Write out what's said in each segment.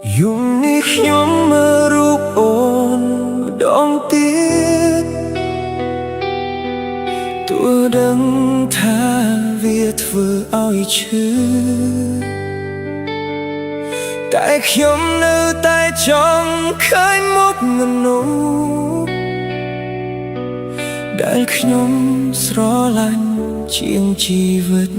យំនេះខ្ញុំមើលរូបអូនម្ដងទៀតទោះដឹងថាវាធ្វើឲ្យឈឺតែខ្ញុំនៅតែចង់ឃើញមុខមនុស្សដែលខ្ញុំស្រឡាញ់ជាងជីវិត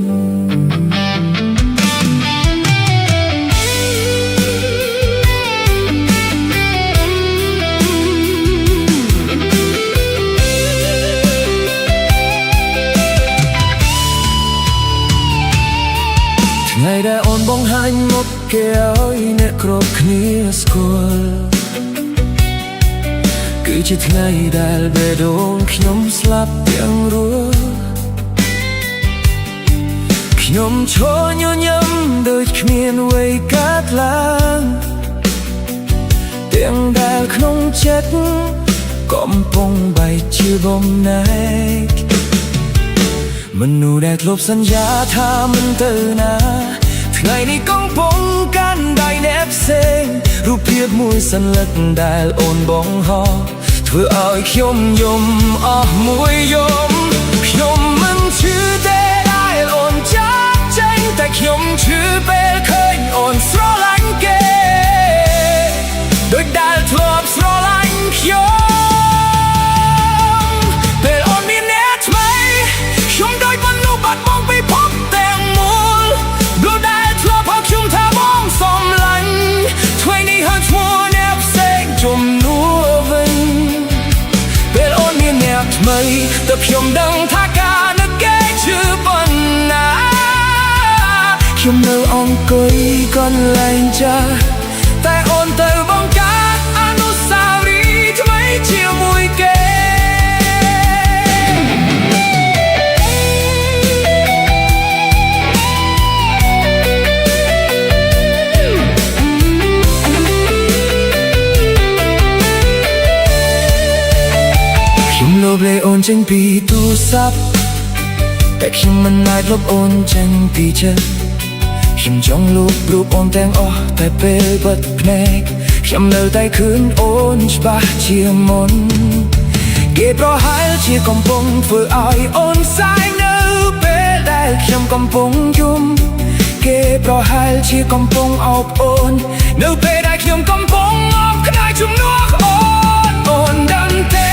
ថ្ងៃដែលអូនបង្ហាញមុខគេឲ្យអ្នកគ្រប់គ្នាស្គាល់គឺជាថ្ងៃដែលបេះដូងខ្ញុំស្លាប់ទាំងរស់ខ្ញុំឈរញញឹមដូចគ្មានអ្វីកើតឡើងទាំងដែលក្នុងចិត្តកំពុងបែកជាបំណែកមនុស្សដែលធ្លាប់សន្យាថាមិនទៅណាថ្ងៃនេះកំពុងកាន់ដៃអ្នកផ្សេងរូបភាពមួយសន្លឹកដែលអូនបង្ហោះធ្វើឲ្យខ្ញុំយំអស់មួយយំខ្ញុំមិនឈឺទេដែលអូនចាក់ចេញតែខ្ញុំឈឺពេលឃើញអូនស្រឡាញ់គេដូចដែលធ្លាប់ស្រឡាញ់ខ្ញុំពេលអូនមានអ្នកថ្មីខ្ញុំដូចមនុស្សបាត់បង់ពិភពទាំងមូលព្រោះដែលធ្លាប់ហៅខ្ញុំថាបងសំឡាញ់ថ្ងៃនេះហៅឈ្មោះអ្នកផ្សេងជំនួសវិញពេលអូនមានអ្នកថ្មីតែខ្ញុំដឹងថាការនឹកគេជឿប៉ុណ្ណាខ្ញុំនៅអង្គុយកន្លែងចាស់តែអូនទៅបង្កើតអនុស្សាវរីយ៍ថ្មីជាមួយគេខ្ញុំលុបលេអូនចេញពីទូរស័ព្ទតែខ្ញុំមិនអាចលុបអូនចេញពីចិត្តខ្ញុំចង់លុបរូបអូនទាំងអស់តែពេលបិទភ្នែកខ្ញុំនៅតែឃើញអូនច្បាស់ជាមុនគេប្រហែលជាកំពុងធ្វើឲ្យអូនសាយនៅពេលដែលខ្ញុំកំពុងយំគេប្រហែលជាកំពុងអបអូននៅពេលដែលខ្ញុំកំពុងអបខ្នាយជំនួសអូនដឹងទេ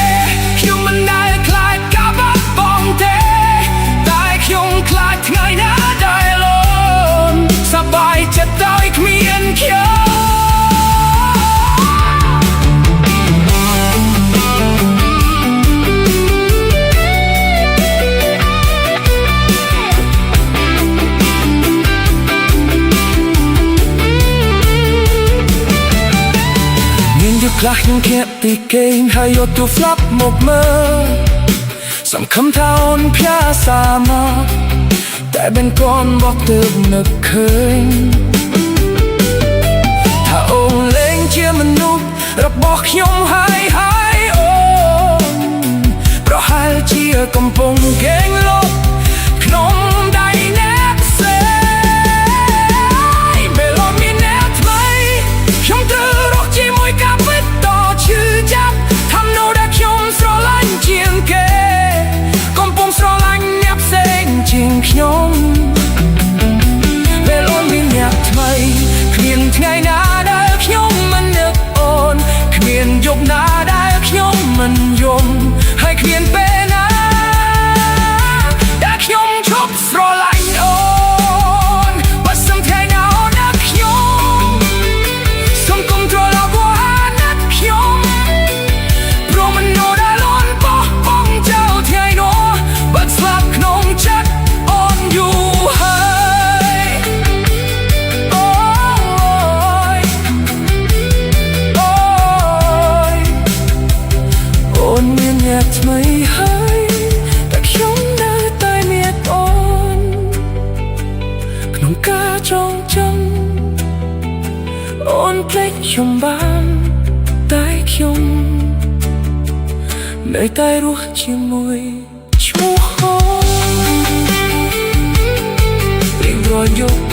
ខ្ញុំមិនដែលខ្លាចការបាត់បង់ទេតែខ្ញុំខ្លាចថ្ងៃណាដែលអូនសប្បាយចិត្តដោយគ្មានខ្ញុំខ្លះខ្ញុំធាក់ទីគេងហើយយកទូស្លាប់មកមើលសង្ឃឹមថាអូនផ្ញើសារមកតែបេនកូនបោះទើបនឹកឃើញថាអូនលែងជាមនុស្សរបស់ខ្ញុំហើយអូនប្រហែលជាកំពុងកេងលប់ក្នុងដៃអ្នកផ្សេងពេលអូនមានអ្នកថ្មីខ្ញុំត្រូវរកជាមួយការពិតឈឺចាប់ทำនោះដែលខ្ញុំស្រឡាញ់ជាងគេកំពុងស្រឡាញ់អ្នកផ្សេងជាងខ្ញុំពេលអូនមានអ្នកថ្មីគ្មានថ្ងៃណាដែលខ្ញុំមិននឹកអូនគ្មានយប់ណាដែលខ្ញុំមិនយំហើយគ្មានពេលណាដែលខ្ញុំឈប់ស្រឡាញ់អូនបើសិនថ្ងៃណាអូននឹកខ្ញុំសូមកុំទ្រឡោកថ្មីហើយតែខ្ញុំនៅតែមានអូនក្នុងការចងចាំអូនភ្លេចខ្ញុំបានតែខ្ញុំនៅតែរស់ជាមួយឈ្មោះអូនរៀងរាល់យប់